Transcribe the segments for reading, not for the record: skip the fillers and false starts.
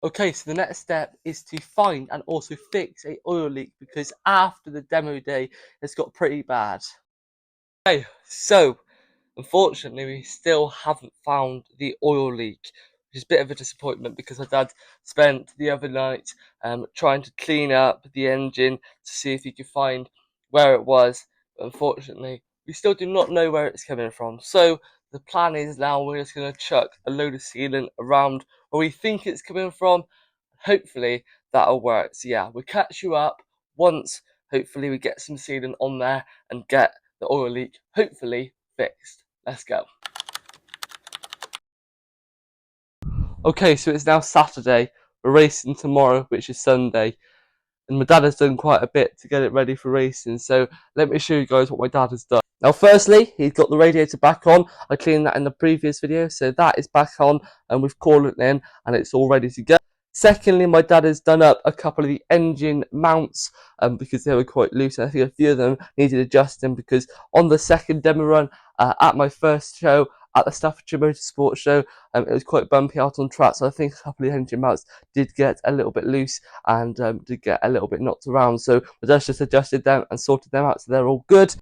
Okay, so the next step is to find and also fix a oil leak because after the demo day, it's got pretty bad. Okay, so unfortunately, we still haven't found the oil leak, which is a bit of a disappointment because my dad spent the other night trying to clean up the engine to see if he could find where it was. But unfortunately, we still do not know where it's coming from. So the plan is now we're just going to chuck a load of sealant around where we think it's coming from. Hopefully that'll work. So yeah, we'll catch you up once hopefully we get some sealant on there and get the oil leak hopefully fixed. Let's go. Okay, so it's now Saturday. We're racing tomorrow, which is Sunday. And my dad has done quite a bit to get it ready for racing. So let me show you guys what my dad has done. Now, firstly, he's got the radiator back on. I cleaned that in the previous video. So that is back on and we've coiled it in and it's all ready to go. Secondly, my dad has done up a couple of the engine mounts because they were quite loose. And I think a few of them needed adjusting because on the second demo run at my first show, at the Staffordshire Motorsport show, it was quite bumpy out on track. So I think a couple of the engine mounts did get a little bit loose and did get a little bit knocked around. So my dad's just adjusted them and sorted them out so they're all good.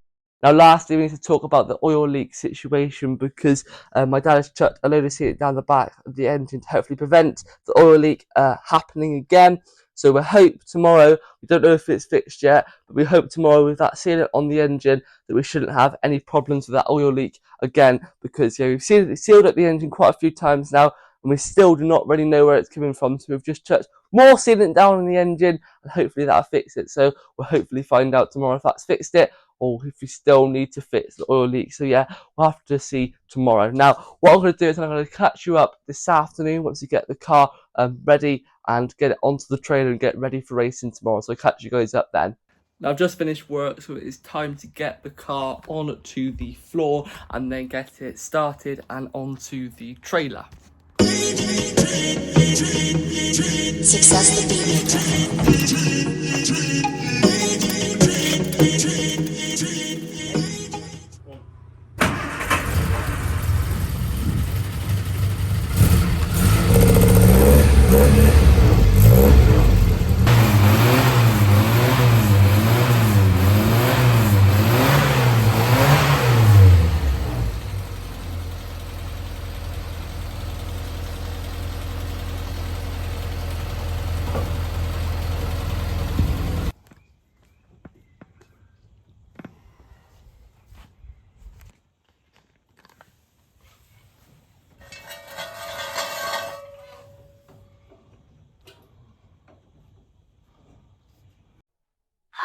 Now, lastly, we need to talk about the oil leak situation because my dad has chucked a load of sealant down the back of the engine to hopefully prevent the oil leak happening again. So we hope tomorrow, we don't know if it's fixed yet, but we hope tomorrow with that sealant on the engine that we shouldn't have any problems with that oil leak again because we've sealed up the engine quite a few times now and we still do not really know where it's coming from. So we've just chucked more sealant down on the engine and hopefully that'll fix it. So we'll hopefully find out tomorrow if that's fixed it or if we still need to fix the oil leak. So yeah, we'll have to see tomorrow. Now, what I'm going to do is I'm going to catch you up this afternoon once you get the car ready and get it onto the trailer and get ready for racing tomorrow. So I'll catch you guys up then. Now, I've just finished work, so it is time to get the car onto the floor and then get it started and onto the trailer. Success the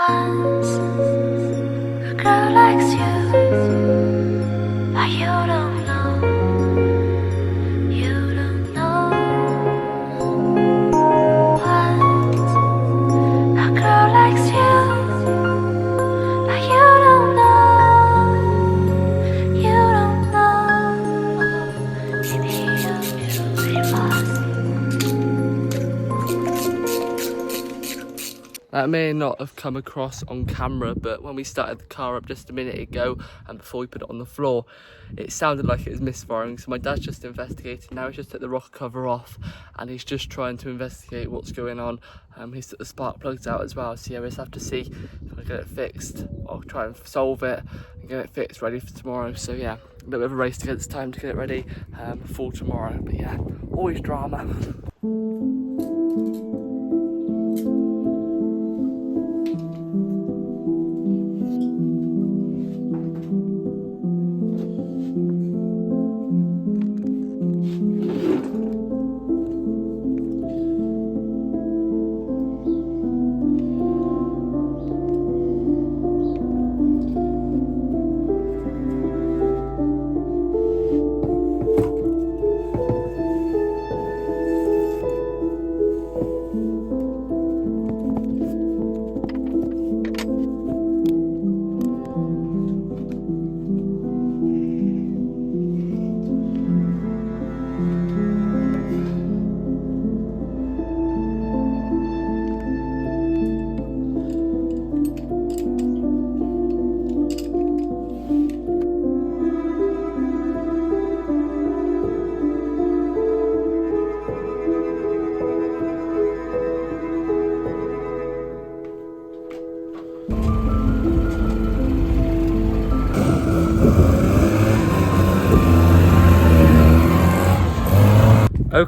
Once a girl likes you, but you don't know. You don't know. Once a girl likes you, but you don't know. You don't know. Maybe you knew it was. That may not have come across on camera, but when we started the car up just a minute ago and before we put it on the floor, it sounded like it was misfiring. So my dad's just investigating now. He's just took the rocker cover off and he's just trying to investigate what's going on. He's took the spark plugs out as well. So yeah, we'll just have to see if I get it fixed or try and solve it and get it fixed ready for tomorrow. So yeah, a bit of a race to get this time to get it ready for tomorrow. But yeah, always drama.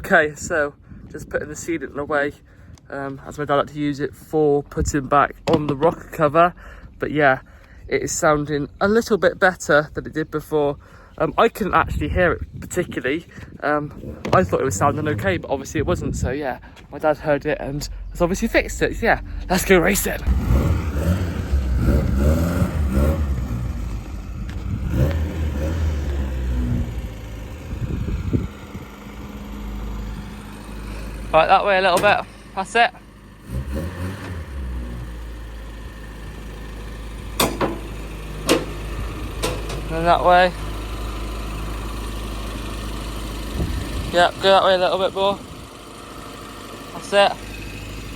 Okay, so just putting the sealant away, as my dad had to use it for putting back on the rocker cover. But yeah, it is sounding a little bit better than it did before. I couldn't actually hear it particularly. I thought it was sounding okay, but obviously it wasn't. So yeah, my dad heard it and has obviously fixed it. So yeah, let's go racing. Right, that way a little bit. That's it. And that way. Yep, go that way a little bit more. That's it.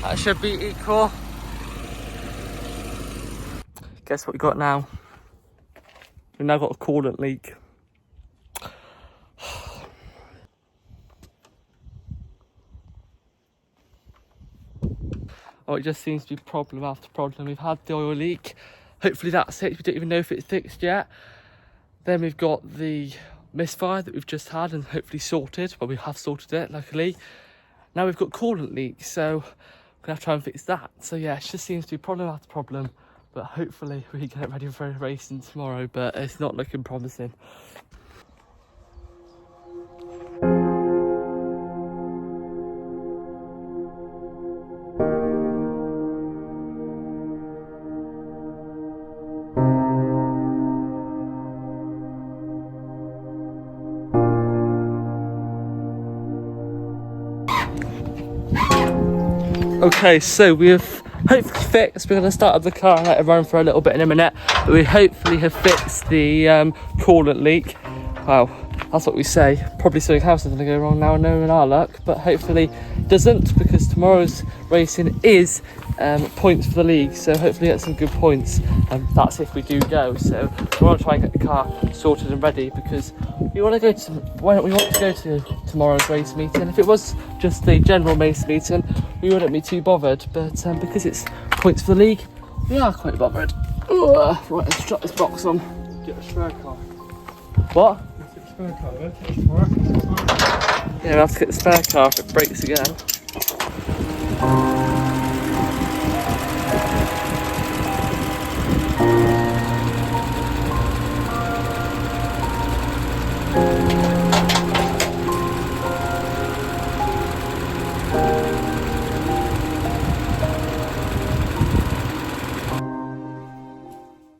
That should be equal. Guess what we got now? We've now got a coolant leak. Oh, it just seems to be problem after problem. We've had the oil leak. Hopefully that's it. We don't even know if it's fixed yet. Then we've got the misfire that we've just had and hopefully sorted. Well, we have sorted it, luckily. Now we've got coolant leak, so we're gonna have to try and fix that. So yeah, it just seems to be problem after problem. But hopefully we can get ready for racing tomorrow, but it's not looking promising. Okay, so we have hopefully fixed. We're going to start up the car and let it run for a little bit in a minute. But we hopefully have fixed the coolant leak. Wow, that's what we say. Probably something else is going to go wrong now, knowing our luck. But hopefully it doesn't, because tomorrow's racing is points for the league. So hopefully get some good points. And that's if we do go. So we want to try and get the car sorted and ready, because we want to go to. We want to go to tomorrow's race meeting. If it was just the general race meeting, we wouldn't be too bothered. But because it's points for the league, we are quite bothered. Right, let's drop this box on. Get a spare car. What? Get a spare car, yeah? Take it tomorrow. Yeah, we'll have to get the spare car if it breaks again.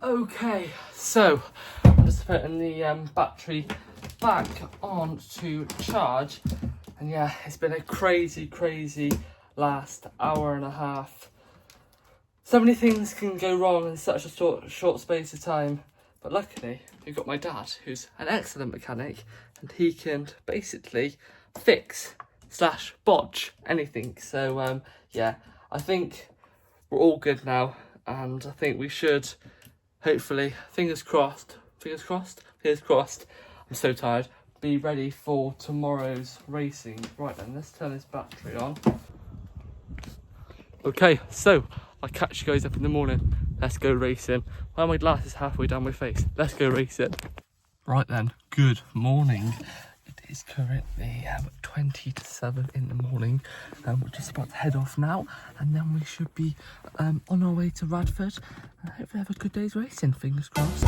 Okay, so I'm just putting the battery back on to charge, and yeah, it's been a crazy last hour and a half. So many things can go wrong in such a short space of time, but luckily we've got my dad, who's an excellent mechanic, and he can basically fix / botch anything. So yeah, I think we're all good now, and I think we should hopefully, fingers crossed, I'm so tired, be ready for tomorrow's racing. Right then, let's turn this battery on. Okay, so I'll catch you guys up in the morning. Let's go racing. Well, my glass is halfway down my face. Let's go racing. Right then, good morning. It is currently 20 to 7 in the morning. We're just about to head off now, and then we should be on our way to Radford. And hopefully have a good day's racing, fingers crossed.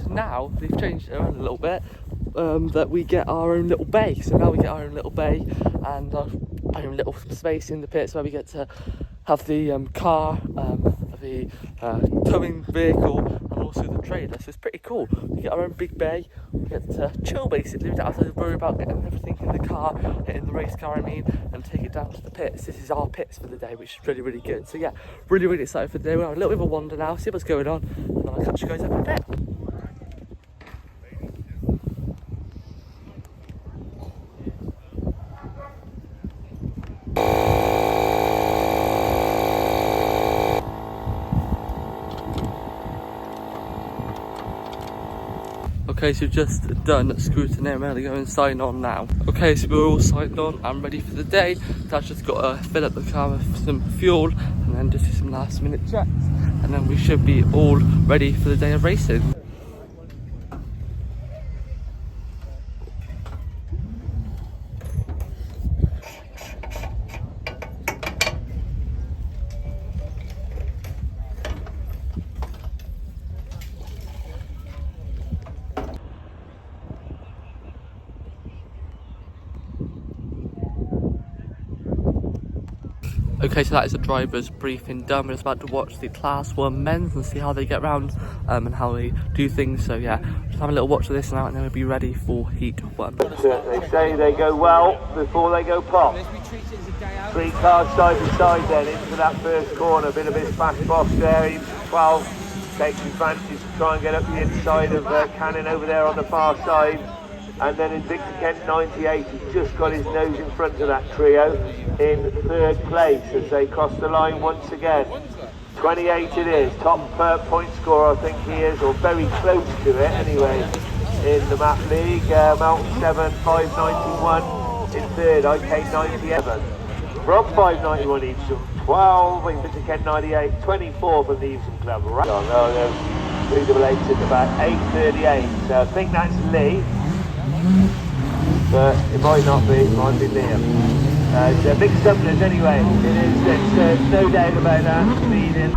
Now they've changed it around a little bit, that we get our own little bay. So now we get our own little bay and our own little space in the pits where we get to have the car, the towing vehicle, and also the trailer, so it's pretty cool. We get our own big bay, we get to chill basically, we don't have to worry about getting everything in the car, in the race car and take it down to the pits. This is our pits for the day, which is really, really good. So yeah, really, really excited for the day. We'll have a little bit of a wander now, see what's going on, and then I'll catch you guys up in a bit. Okay, so we've just done scrutiny. I'm going to go and sign on now. Okay, so we're all signed on. I'm ready for the day. Dad's just got to fill up the car with some fuel and then just do some last minute checks. And then we should be all ready for the day of racing. Okay, so that is the driver's briefing done. We're just about to watch the Class 1 men's and see how they get round and how they do things. So yeah, just have a little watch of this now and then we'll be ready for Heat 1. They say they go well before they go pop. 3 cars side by side then into that first corner. Bit of his fast box there. He's 12 takes advantage to try and get up the inside of Cannon over there on the far side. And then Invicta Kent 98 has just got his nose in front of that trio in 3rd place as they cross the line once again. 28 it is, top point scorer I think he is, or very close to it anyway, in the map league. Mountain 7, 591 in 3rd, IK 97. From 591 Evesham, 12, Invicta Kent 98, 24 from the Evesham Club. Right on, oh, there's 388 at the back, 838, so I think that's Lee. But it might not be, it might be Liam. It's big stumblers anyway, it is, there's no doubt about that, speeding.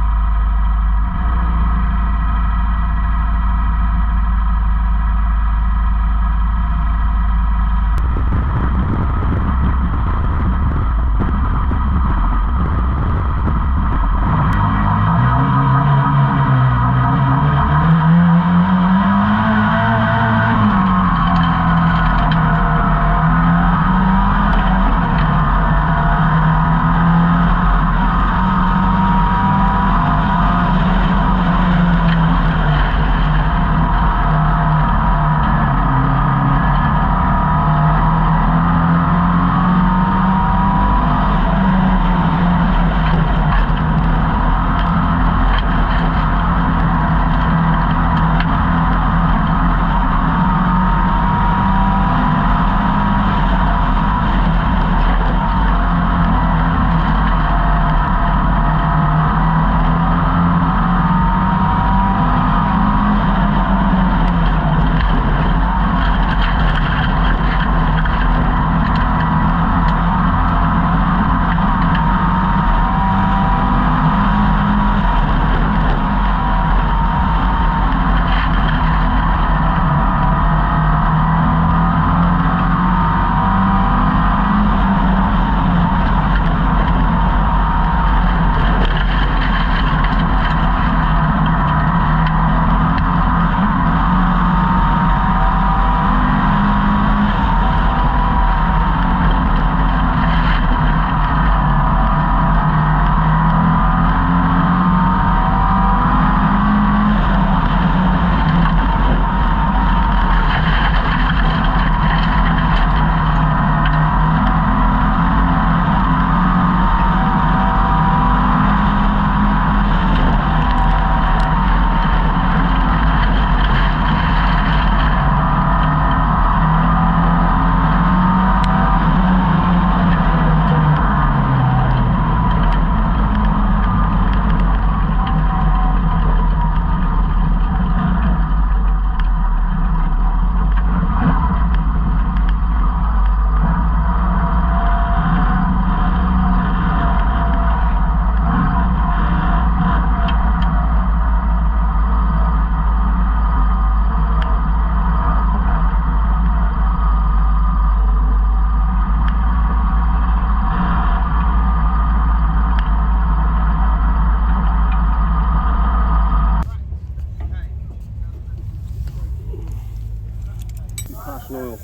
passing oil.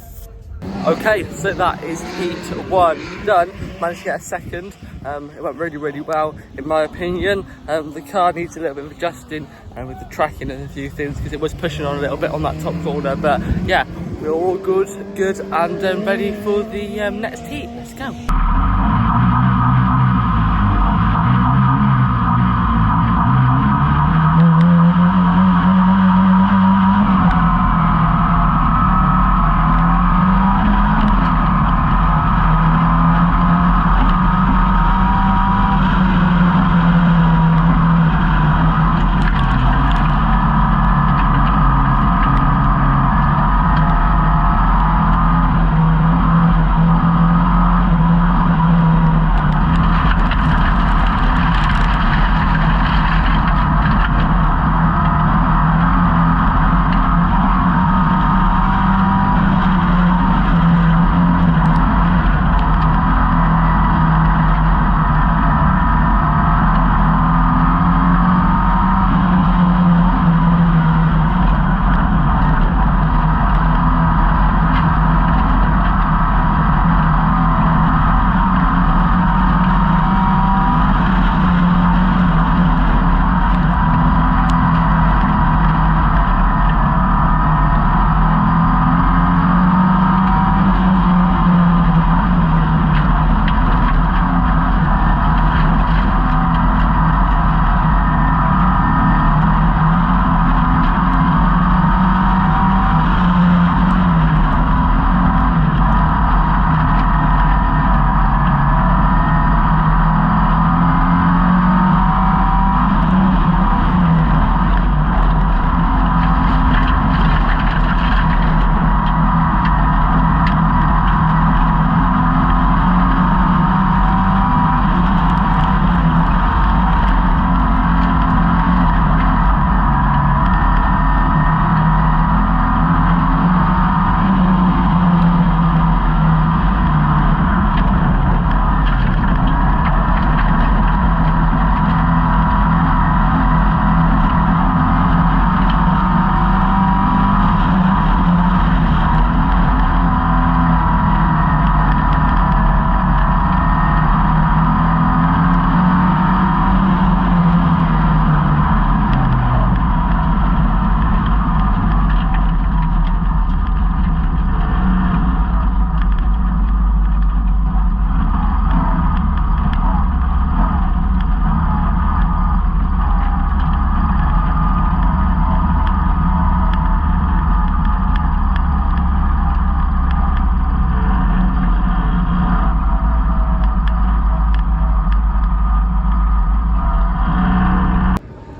Okay, so that is heat 1 done. Managed to get a second. It went really well in my opinion. The car needs a little bit of adjusting with the tracking and a few things because it was pushing on a little bit on that top corner, but yeah, we're all good and ready for the next heat. Let's go.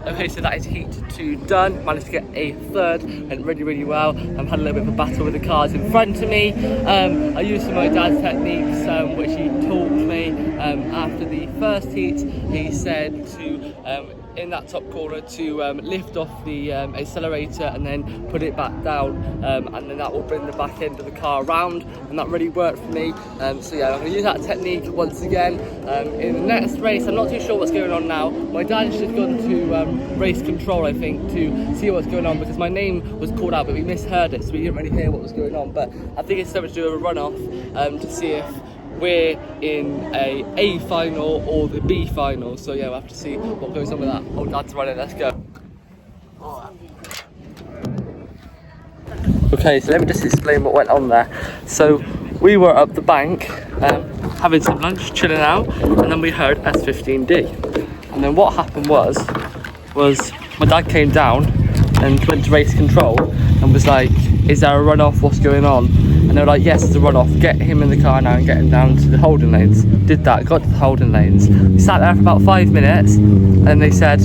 Okay, so that is heat 2 done. Managed to get a third, went really well. I've had a little bit of a battle with the cars in front of me. I used some of my dad's techniques, which he taught me. After the first heat, he said to, in that top corner, to lift off the accelerator and then put it back down, and then that will bring the back end of the car around, and that really worked for me. So yeah, I'm going to use that technique once again. In the next race, I'm not too sure what's going on now. My dad has just gone to race control, I think, to see what's going on, because my name was called out but we misheard it, so we didn't really hear what was going on. But I think it's something to do with a runoff, to see if we're in a final or the B final. So yeah, we'll have to see what goes on with that. Oh, Dad's running, let's go. Okay, so let me just explain what went on there. So we were up the bank having some lunch, chilling out, and then we heard S15D. And then what happened was my dad came down and went to race control and was like, is there a runoff, what's going on? And they were like, yes, it's a runoff, get him in the car now and get him down to the holding lanes. Did that, got to the holding lanes. We sat there for about 5 minutes and they said,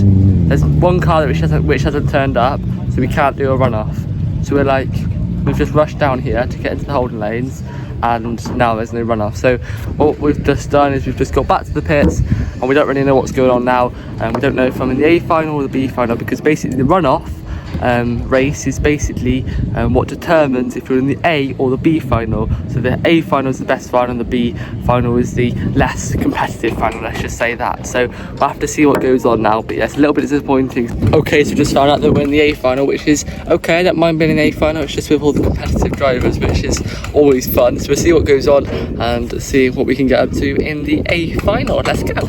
there's one car which hasn't turned up, so we can't do a runoff. So we're like, we've just rushed down here to get into the holding lanes, and now there's no runoff. So what we've just done is we've just got back to the pits, and we don't really know what's going on now, and we don't know if I'm in the A final or the B final, because basically the runoff race is basically what determines if you're in the A or the B final. So the A final is the best final and the B final is the less competitive final, let's just say that. So we'll have to see what goes on now, but yeah, it's a little bit disappointing. Okay, so just found out that we're in the A final, which is okay. I don't mind being in the A final, it's just with all the competitive drivers, which is always fun. So we'll see what goes on and see what we can get up to in the A final. Let's go.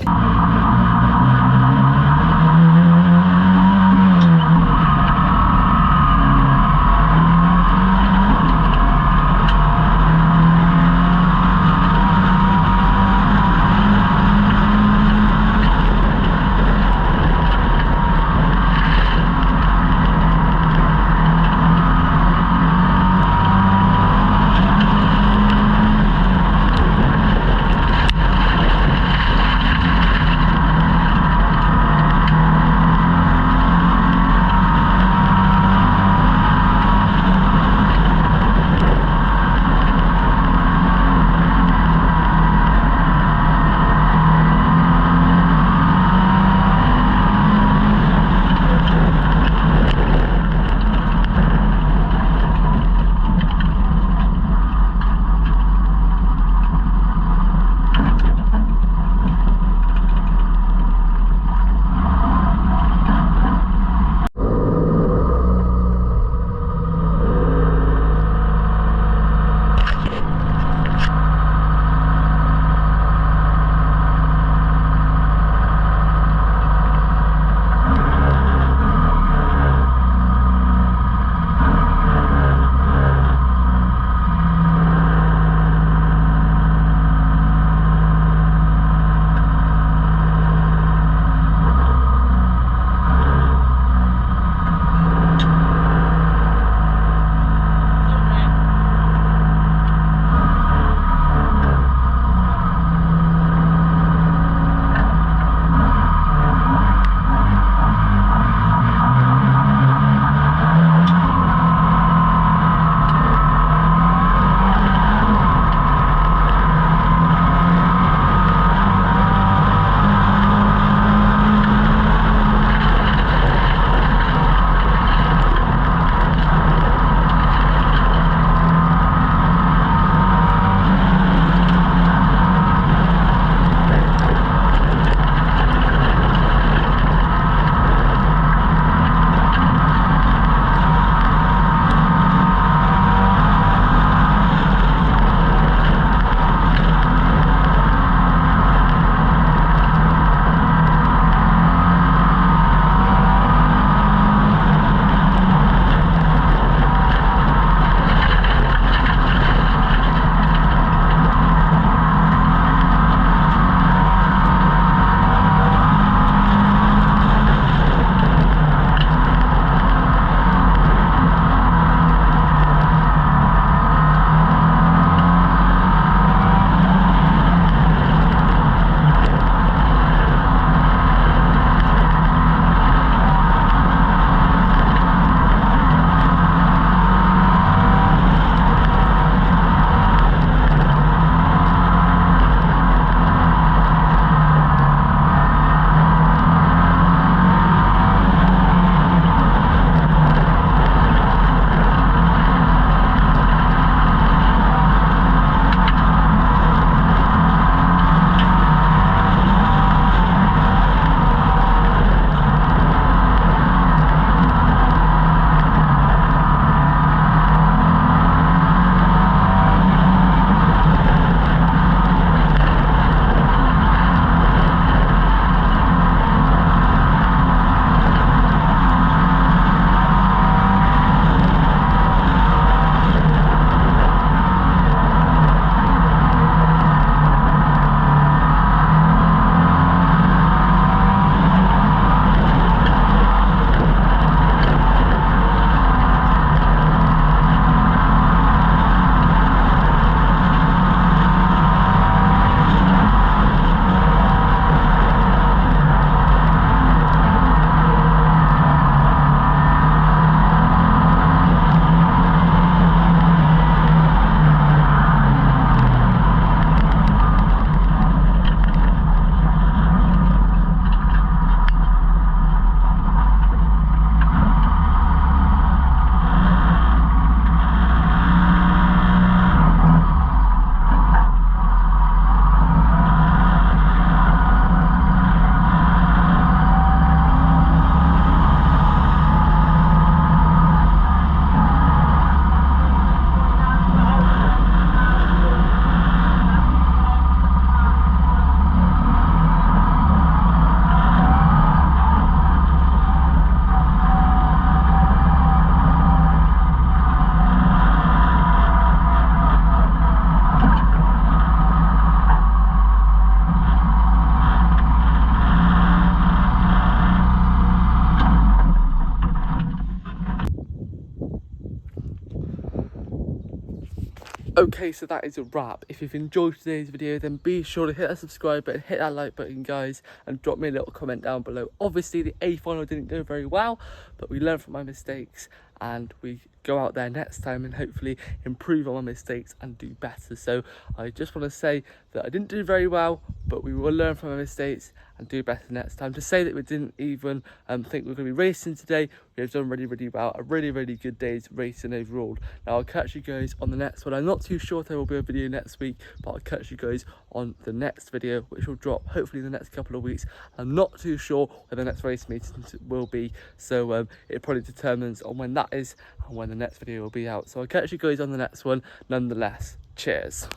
Okay, so that is a wrap. If you've enjoyed today's video, then be sure to hit that subscribe button, hit that like button, guys, and drop me a little comment down below. Obviously, the A final didn't go very well, but we learned from my mistakes and we go out there next time and hopefully improve on my mistakes and do better. So I just want to say that I didn't do very well, but we will learn from our mistakes and do better next time. To say that we didn't even think we were going to be racing today, we have done really, really well. A really, really good day's racing overall. Now I'll catch you guys on the next one. I'm not too sure if there will be a video next week, but I'll catch you guys on the next video, which will drop hopefully in the next couple of weeks. I'm not too sure where the next race meeting will be, so it probably determines on when that is and when the next video will be out. So I'll catch you guys on the next one nonetheless. Cheers.